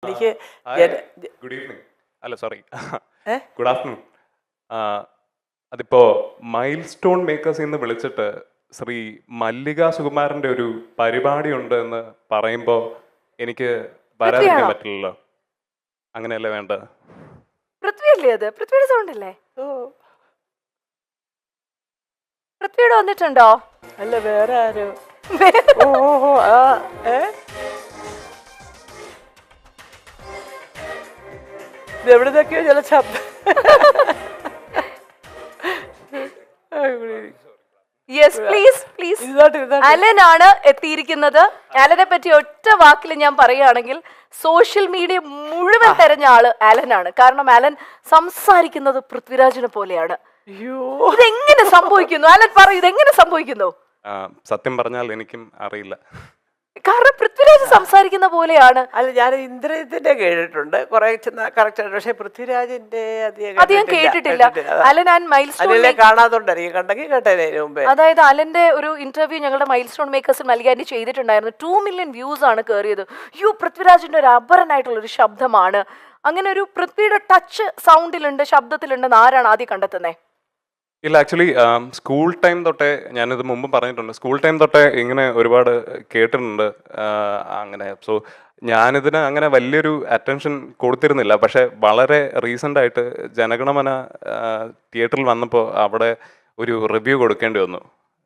എനിക്ക് good evening അല്ല sorry ഏ? Good afternoon. അതിപ്പോ മൈൽ സ്റ്റോൺ മേക്കേഴ്സിൽ നിന്ന് വിളിച്ചിട്ട് ശ്രീ മല്ലിക സുകുമാരന്റെ ഒരു പരിപാടി ഉണ്ട് എന്ന് പറയുമ്പോൾ എനിക്ക് വരാതിരിക്കാൻ പൃഥ്വിയാണോ? പറ്റില്ലല്ലോ. അങ്ങനെയല്ലേ വേണ്ടത്? പൃഥ്വിയല്ലേ അത്? പൃഥ്വിയുടെ സൗണ്ട് അല്ലേ? ഓ, പൃഥ്വിയുടെ വന്നിട്ടുണ്ടോ? അല്ല വേറെ ആരോ. വേറെ- ഓ ഓ ഓ ആ ഏ ഇത് എവിടുന്നൊക്കെയോ ചില ശബ്ദം. Yes please please. ഇരുന്നാട്ട് അലൻ ആണ് എത്തിയിരിക്കുന്നത്. അലനെ പറ്റി ഒറ്റ വാക്കിൽ ഞാൻ പറയുകയാണെങ്കിൽ സോഷ്യൽ മീഡിയ മുഴുവൻ തെരഞ്ഞ ആള് അലനാണ്. കാരണം അലൻ സംസാരിക്കുന്നത് പൃഥ്വിരാജിനെ പോലെയാണ്. അയ്യോ, ഇതെങ്ങനെ സംഭവിക്കുന്നു? അലൻ പറയൂ, ഇതെങ്ങനെ സംഭവിക്കുന്നു? സത്യം പറഞ്ഞാൽ എനിക്കും അറിയില്ല. കാരണം പൃഥ്വിരാജ് സംസാരിക്കുന്ന പോലെയാണ്. അല്ല ഞാൻ ഇന്ദ്രജിത്തിന്റെ കേട്ടിട്ടുണ്ട് കുറെ കറക്റ്റ്, പക്ഷെ പൃഥ്വിരാജിന്റെ അധികം കേട്ടിട്ടില്ല. അലൻ ആൻഡ് മൈൽ സ്റ്റോൺ അല്ലെ കാണാത്തോണ്ടായിരിക്കും, കണ്ടെങ്കിൽ കേട്ടേനെ ഇതിനു മുമ്പേ. അതായത് അലന്റെ ഒരു ഇന്റർവ്യൂ ഞങ്ങളുടെ മൈൽ സ്റ്റോൺ മേക്കേഴ്സിൽ നൽകാൻ ചെയ്തിട്ടുണ്ടായിരുന്നു. 2 മില്യൺ വ്യൂസ് ആണ് കയറിയത്. യു പൃഥ്വിരാജിന്റെ ഒരു അപരനായിട്ടുള്ള ഒരു ശബ്ദമാണ്. അങ്ങനെ ഒരു പൃഥ്വിയുടെ ടച്ച് സൗണ്ടിലുണ്ട്, ശബ്ദത്തിലുണ്ടെന്ന് ആരാണ് ആദ്യം കണ്ടെത്തുന്നത്? ഇല്ല, ആക്ച്വലി സ്കൂൾ ടൈം തൊട്ടേ, ഞാനിത് മുമ്പ് പറഞ്ഞിട്ടുണ്ട്, സ്കൂൾ ടൈം തൊട്ടേ ഇങ്ങനെ ഒരുപാട് കേട്ടിട്ടുണ്ട്. അങ്ങനെ സോ ഞാനിതിന് അങ്ങനെ വലിയൊരു അറ്റൻഷൻ കൊടുത്തിരുന്നില്ല. പക്ഷെ വളരെ റീസെൻ്റ് ആയിട്ട് ജനഗണമന തിയേറ്ററിൽ വന്നപ്പോൾ അവിടെ ഒരു റിവ്യൂ കൊടുക്കേണ്ടി വന്നു.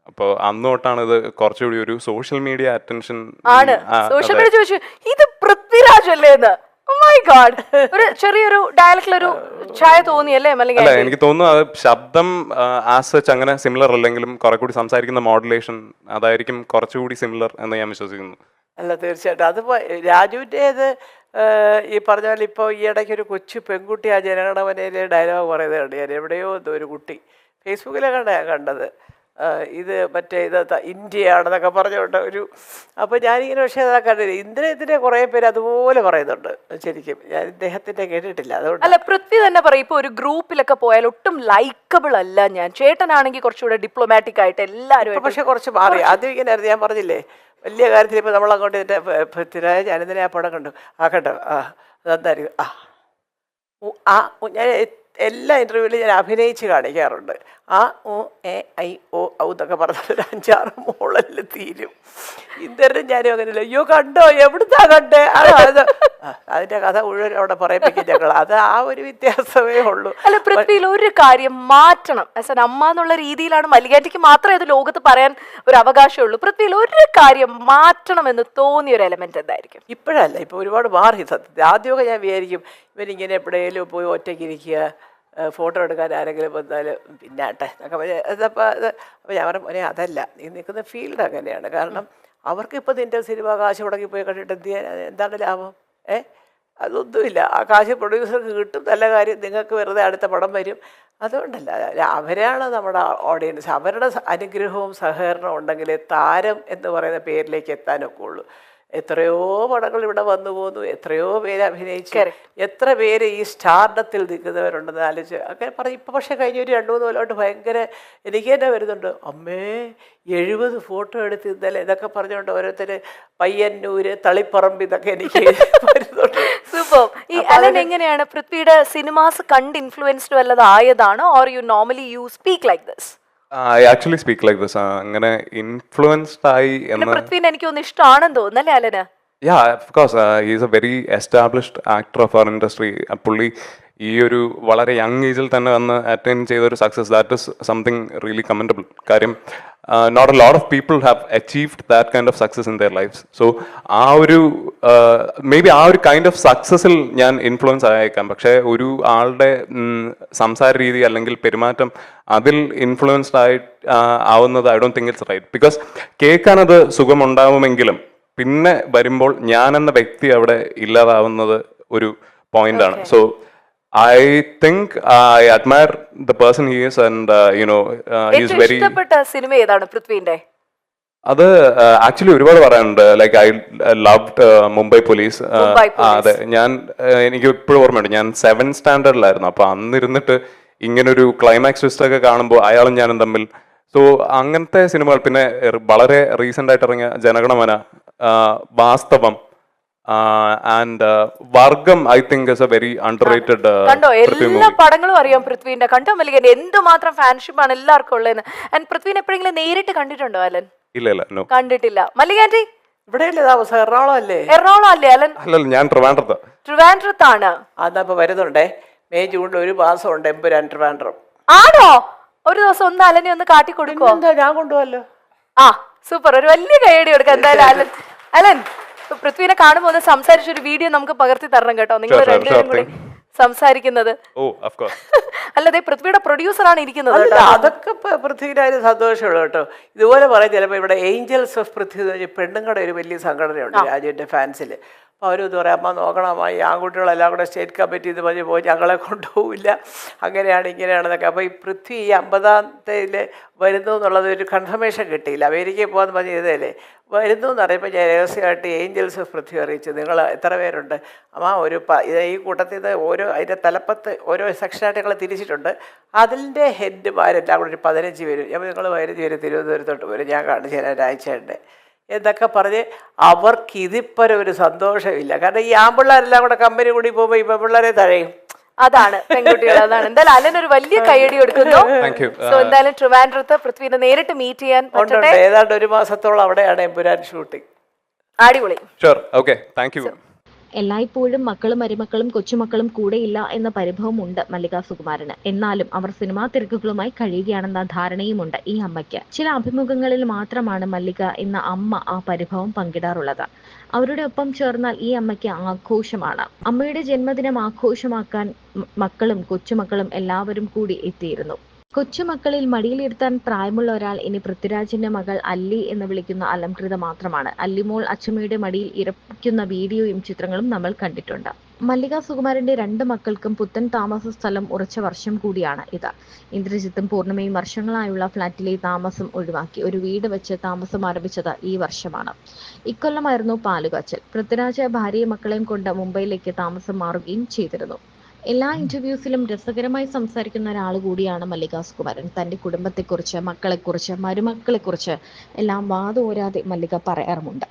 അപ്പോൾ അന്ന് തൊട്ടാണ് ഇത് കുറച്ചുകൂടി ഒരു സോഷ്യൽ മീഡിയ അറ്റൻഷൻ ആണ്. സോഷ്യൽ മീഡിയ ചോദിച്ചു ഇത് പൃഥ്വിരാജ് അല്ലേ എന്ന്. Oh my God. ഒരു ചെറിയൊരു ഡയലക്റ്റിലൊരു ഛായ തോന്നിയല്ലേ അല്ല, മല്ലിക? എനിക്ക് തോന്നുന്നു അത് ശബ്ദം ആസ് സച്ച് അങ്ങനെ സിമിലർ അല്ലെങ്കിലും കുറെ കൂടി സംസാരിക്കുന്ന മോഡുലേഷൻ അതായിരിക്കും കുറച്ചുകൂടി സിമിലർ എന്ന് ഞാൻ വിശ്വസിക്കുന്നു. അല്ല തീർച്ചയായിട്ടും അതിപ്പോ രാജുവിൻ്റേത് ഈ പറഞ്ഞ പോലെ ഇപ്പോൾ ഈ ഇടയ്ക്ക് ഒരു കൊച്ചു പെൺകുട്ടി ആ ജനഗണമനയിലെ ഡയലോഗ് പറയുന്നത് കണ്ടു ഞാൻ. എവിടെയോ ഒരു കുട്ടി ഫേസ്ബുക്കിലാണ് കണ്ടത്. ഇത് മറ്റേ ഇത് ഇന്ത്യയാണെന്നൊക്കെ പറഞ്ഞുകൊണ്ട് ഒരു, അപ്പോൾ ഞാനിങ്ങനെ, പക്ഷേ അതാ കണ്ടില്ല. ഇന്ദ്രജിത്തിൻ്റെ കുറേ പേര് അതുപോലെ പറയുന്നുണ്ട്. ശരിക്കും ഞാൻ ഇദ്ദേഹത്തിൻ്റെ കേട്ടിട്ടില്ല. അതുകൊണ്ട് അല്ല, പൃഥ്വി തന്നെ പറയും ഇപ്പൊ ഒരു ഗ്രൂപ്പിലൊക്കെ പോയാൽ ഒട്ടും ലൈക്കബിൾ അല്ല ഞാൻ. ചേട്ടനാണെങ്കിൽ കുറച്ചുകൂടെ ഡിപ്ലോമാറ്റിക് ആയിട്ട് എല്ലാവരും. പക്ഷെ കുറച്ച് മാറി. ആദ്യം ഇങ്ങനെ ആയിരുന്നു, ഞാൻ പറഞ്ഞില്ലേ വലിയ കാര്യത്തിൽ. ഇപ്പോൾ നമ്മളങ്ങോട്ട് ഇതിൻ്റെ പൃഥ്വിരാജ് ഞാനിതിനെ ആ പടം കണ്ടു, കണ്ടോ, അതെന്തായിരിക്കും ഞാൻ എല്ലാ ഇൻ്റർവ്യൂവിലും ഞാൻ അഭിനയിച്ച് കാണിക്കാറുണ്ട്. ഉ എ ഐ ഓ ഔ എന്നൊക്കെ പറഞ്ഞാൽ ഒരു 5-6 മോളല്ല തീരും. ഇന്ദ്രനും ഞാനും അങ്ങനെയല്ല. അയ്യോ കണ്ടോ, എവിടുന്നാ കണ്ടേ, അതിൻ്റെ കഥ മുഴുവൻ അവിടെ പറയിപ്പിക്കും ഞങ്ങൾ. അത് ആ ഒരു വ്യത്യാസമേ ഉള്ളൂ. അല്ല, പൃഥ്വിയിൽ ഒരു കാര്യം മാറ്റണം. ആസ് എൻ അമ്മ എന്നുള്ള രീതിയിലാണ് മല്ലികാറ്റിക്ക് മാത്രമേ അത് ലോകത്ത് പറയാൻ ഒരു അവകാശമുള്ളൂ. പൃഥ്വിയിൽ ഒരു കാര്യം മാറ്റണം എന്ന് തോന്നിയ ഒരു എലമെന്റ് എന്തായിരിക്കും? ഇപ്പോഴല്ല, ഇപ്പോൾ ഒരുപാട് മാറി സത്യത്തിൽ. ആദ്യമൊക്കെ ഞാൻ വിചാരിക്കും ഇവനിങ്ങനെ എവിടെയെങ്കിലും പോയി ഒറ്റയ്ക്കിരിക്കുക, ഫോട്ടോ എടുക്കാൻ ആരെങ്കിലും വന്നാലും പിന്നാട്ടെ എന്നൊക്കെ. അപ്പോൾ ഞാൻ പറഞ്ഞു അതല്ല, നീ നിൽക്കുന്ന ഫീൽഡ് അങ്ങനെയാണ്. കാരണം അവർക്കിപ്പോൾ നിൻ്റെ സിനിമ കാശ് മുടങ്ങി പോയി കണ്ടിട്ട് എന്ത് ചെയ്യാൻ, എന്താണ് ലാഭം? അതൊന്നുമില്ല. ആ കാശ് പ്രൊഡ്യൂസർക്ക് കിട്ടും, നല്ല കാര്യം. നിങ്ങൾക്ക് വെറുതെ അടുത്ത പടം വരും. അതുകൊണ്ടല്ല, അവരാണ് നമ്മുടെ ഓഡിയൻസ്. അവരുടെ അനുഗ്രഹവും സഹകരണവും ഉണ്ടെങ്കിലേ താരം എന്ന് പറയുന്ന പേരിലേക്ക് എത്താനൊക്കെ ഉള്ളൂ. എത്രയോ പടങ്ങൾ ഇവിടെ വന്നു പോന്നു, എത്രയോ പേര് അഭിനയിച്ചു, എത്ര പേര് ഈ സ്റ്റാർഡത്തിൽ നിൽക്കുന്നവരുണ്ടെന്ന് ആലോചിച്ച് അങ്ങനെ പറയും. ഇപ്പം പക്ഷേ കഴിഞ്ഞ ഒരു 2-3 കൊല്ലമായിട്ട് ഭയങ്കര എനിക്ക് തന്നെ വരുന്നുണ്ട്. അമ്മേ 70 ഫോട്ടോ എടുത്ത് ഇന്നലെ ഇതൊക്കെ പറഞ്ഞുകൊണ്ട് ഓരോരുത്തർ പയ്യന്നൂര് തളിപ്പറമ്പ് ഇതൊക്കെ എനിക്ക് വരുന്നുണ്ട്. സൂപ്പർ. ഈ അലൻ എങ്ങനെയാണ് പൃഥ്വിയുടെ സിനിമാസ് കണ്ട് ഇൻഫ്ലുവൻസ്ഡ് വല്ലത് ആയതാണോ, or you normally you speak like this? I actually speak like this. അങ്ങനെ ഇൻഫ്ലുവൻസ്ഡ് ആയി എന്ന് പൃഥ്വിനെ എനിക്ക് ഒന്ന് ഇഷ്ടമാണെന്ന് തോന്നുന്നല്ലേ അലന്? Yeah, of course. He's a very established actor of our industry. പുള്ളി ഈ ഒരു വളരെ യങ് ഏജിൽ തന്നെ വന്ന് അറ്റൈൻ ചെയ്ത ഒരു success, that is something really commendable. കാര്യം not a lot of people have achieved that kind of success in their lives. So ആ ഒരു മേ ബി ആ ഒരു കൈൻഡ് ഓഫ് സക്സസിൽ ഞാൻ ഇൻഫ്ലുവൻസ് ആയേക്കാം. പക്ഷേ ഒരു ആളുടെ സംസാര രീതി അല്ലെങ്കിൽ പെരുമാറ്റം അതിൽ ഇൻഫ്ലുവൻസ്ഡ് ആവുന്നത് I don't think it's right. Because കേൾക്കാനത് സുഖമുണ്ടാവുമെങ്കിലും പിന്നെ വരുമ്പോൾ ഞാൻ എന്ന വ്യക്തി അവിടെ ഇല്ലാതാവുന്നത് ഒരു പോയിന്റാണ്. So I think I admire the person he is, and he's very. ഇഷ്ടപ്പെട്ട സിനിമ ഏതാണ് പൃഥ്വിന്റെ? അത് ആക്ച്വലി ഒരുപാട് പറയാനുണ്ട്. Like I loved Mumbai police. അതെ, എനിക്ക് ഇപ്പോഴും ഓർമ്മയുണ്ട്, ഞാൻ 7th സ്റ്റാൻഡേർഡിലായിരുന്നു. അപ്പൊ അന്നിരുന്നിട്ട് ഇങ്ങനൊരു ക്ലൈമാക്സ് ട്വിസ്റ്റ് ഒക്കെ കാണുമ്പോൾ അയാളും ഞാനും തമ്മിൽ. സോ അങ്ങനത്തെ സിനിമകൾ. പിന്നെ വളരെ റീസെന്റ് ആയിട്ട് ഇറങ്ങിയ ജനഗണമന, വാസ്തവം, ആൻഡ് വർഗം I think is A very underrated കണ്ടോ, എല്ലാ പടങ്ങളും അറിയാം പൃഥ്വിന്റെ. കണ്ടോ മല്ലിക, എന്തുമാത്രം ഫാൻഷിപ്പ് ആണ് എല്ലാവർക്കും ഉള്ളതെന്ന്. ആൻഡ് പൃഥ്വിനെ എപ്പോഴെങ്കിലും നേരിട്ട് കണ്ടിട്ടുണ്ടോ അലൻ? ഇല്ല നോ കണ്ടിട്ടില്ല. മല്ലിക ആന്റി ഇവിടെയല്ലേ താമസം? എറണാകുളം അല്ലേ? എറണാകുളം അല്ലേ അലൻ? അല്ലല്ല, ഞാൻ ട്രിവാൻഡ്രത്താണ്. അതപ്പോ വരുന്നുണ്ടേ, മെയ് ജൂണിൽ ഒരു മാസം ഉണ്ട് എമ്പുരാൻ ട്രിവാൻഡ്രം. ആണോ? ഒരു ദിവസം ഒന്ന് അലനെ ഒന്ന് കാട്ടി കൊടുക്കോ? എന്താ, ഞാൻ കൊണ്ടുപോകല്ലോ. ആ സൂപ്പർ, ഒരു വലിയ കൈയടി കൊടുക്കാം എന്തായാലും അലൻ. അലൻ, പൃഥ്വിനെ കാണുമ്പോൾ ഒന്ന് സംസാരിച്ചൊരു വീഡിയോ നമുക്ക് പകർത്തി തരണം കേട്ടോ, നിങ്ങൾ രണ്ടുപേരും കൂടി സംസാരിക്കുന്നത്. അല്ലതെ പൃഥ്വിയുടെ പ്രൊഡ്യൂസറാണ് ഇരിക്കുന്നത്. അതൊക്കെ പൃഥ്വിനായാലും സന്തോഷമുള്ളൂ കേട്ടോ. ഇതുപോലെ പറയും ചിലപ്പോൾ ഇവിടെ ഏഞ്ചൽസ് ഓഫ് പൃഥ്വി എന്ന് പറഞ്ഞാൽ പെണ്ണുങ്ങളുടെ ഒരു വലിയ സംഘടനയുണ്ട് രാജുവിൻ്റെ ഫാൻസിൽ. അപ്പോൾ അവരിത് പറയാം, അമ്മ നോക്കണം, അമ്മ ഈ ആൺകുട്ടികളെല്ലാം കൂടെ സ്റ്റേറ്റ് കമ്മിറ്റി ഇത് പറഞ്ഞ് പോയി ഞങ്ങളെ കൊണ്ടുപോകില്ല, അങ്ങനെയാണ് ഇങ്ങനെയാണെന്നൊക്കെ. അപ്പോൾ ഈ പൃഥ്വി ഈ 50ാമത്തേൽ വരുന്നു എന്നുള്ളത് ഒരു കൺഫർമേഷൻ കിട്ടിയില്ല. അമേരിക്കയിൽ പോകാമെന്ന് പറഞ്ഞ് ചെയ്തതല്ലേ, വരുന്നു എന്ന് പറയുമ്പോൾ ഞാൻ രഹസ്യമായിട്ട് ഏഞ്ചൽസ് ഓഫ് പൃഥ്വി അറിയിച്ചു, നിങ്ങൾ എത്ര പേരുണ്ട് അമ്മ, ഈ കൂട്ടത്തിൽ നിന്ന് അതിൻ്റെ തലപ്പത്ത് ഓരോ സെക്ഷനായിട്ട് ഞങ്ങൾ തിരിച്ചിട്ടുണ്ട്, അതിൻ്റെ ഹെഡ്മാരെല്ലാം കൂടെ ഒരു 15 പേര്. അപ്പോൾ നിങ്ങൾ 15 പേര് തിരുവനന്തപുരത്തോട്ട് വരും, ഞാൻ കാണിച്ചു തരാൻ ഒരാഴ്ചയുണ്ട് എന്നൊക്കെ പറഞ്ഞ് അവർക്ക് ഇതിപ്പരം ഒരു സന്തോഷമില്ല. കാരണം ഈ ആൺപിള്ളേരെല്ലാം കൂടെ കമ്പനി കൂടി പോകുമ്പോൾ ഈ പെൺപിള്ളേരെ തഴയും. അതാണ് പെൺകുട്ടികൾ, അതാണ്. എന്തായാലും അലൻ ഒരു വലിയ കൈയടി കൊടുക്കുന്നു. സോ എന്തായാലും ട്രിവാൻഡ്രത്ത് പൃഥ്വിനെ നേരിട്ട് മീറ്റ് ചെയ്യാൻ പറ്റട്ടെ. ഏതാണ്ട് ഒരു മാസത്തോളം അവിടെയാണ് എമ്പുരാൻ ഷൂട്ടിംഗ്. അടിപൊളി. എല്ലായ്പ്പോഴും മക്കളും മരുമക്കളും കൊച്ചുമക്കളും കൂടെയില്ല എന്ന പരിഭവമുണ്ട് മല്ലിക സുകുമാരന്. എന്നാലും അവർ സിനിമാ തിരക്കുകളുമായി കഴിയുകയാണെന്ന ധാരണയുമുണ്ട് ഈ അമ്മയ്ക്ക്. ചില അഭിമുഖങ്ങളിൽ മാത്രമാണ് മല്ലിക എന്ന അമ്മ ആ പരിഭവം പങ്കിടാറുള്ളത്. അവരുടെ ഒപ്പം ചേർന്നാൽ ഈ അമ്മയ്ക്ക് ആഘോഷമാണ്. അമ്മയുടെ ജന്മദിനം ആഘോഷമാക്കാൻ മക്കളും കൊച്ചുമക്കളും എല്ലാവരും കൂടി എത്തിയിരുന്നു. കൊച്ചുമക്കളിൽ മടിയിലിരുത്താൻ പ്രായമുള്ള ഒരാൾ ഇനി പൃഥ്വിരാജിന്റെ മകൾ അല്ലി എന്ന് വിളിക്കുന്ന അലംകൃത മാത്രമാണ്. അല്ലിമോൾ അച്ഛമ്മയുടെ മടിയിൽ ഇറപ്പിക്കുന്ന വീഡിയോയും ചിത്രങ്ങളും നമ്മൾ കണ്ടിട്ടുണ്ട്. മല്ലിക സുകുമാരന്റെ 2 മക്കൾക്കും പുത്തൻ താമസ സ്ഥലം ഉറച്ച വർഷം കൂടിയാണ് ഇത്. ഇന്ദ്രജിത്തും പൂർണ്ണിമയും വർഷങ്ങളായുള്ള ഫ്ളാറ്റിലെ താമസം ഒഴിവാക്കി ഒരു വീട് വെച്ച് താമസം ആരംഭിച്ചത് ഈ വർഷമാണ്. ഇക്കൊല്ലമായിരുന്നു പാലുകാച്ചൽ. പൃഥ്വിരാജ് ഭാര്യയും മക്കളെയും കൊണ്ട് മുംബൈയിലേക്ക് താമസം മാറുകയും ചെയ്തിരുന്നു. എല്ലാ ഇന്റർവ്യൂസിലും രസകരമായി സംസാരിക്കുന്ന ഒരാൾ കൂടിയാണ് മല്ലിക സുകുമാരൻ. തന്റെ കുടുംബത്തെക്കുറിച്ച്, മക്കളെക്കുറിച്ച്, മരുമക്കളെക്കുറിച്ച് എല്ലാം വാതോരാതെ മല്ലിക പറയാറുമുണ്ട്.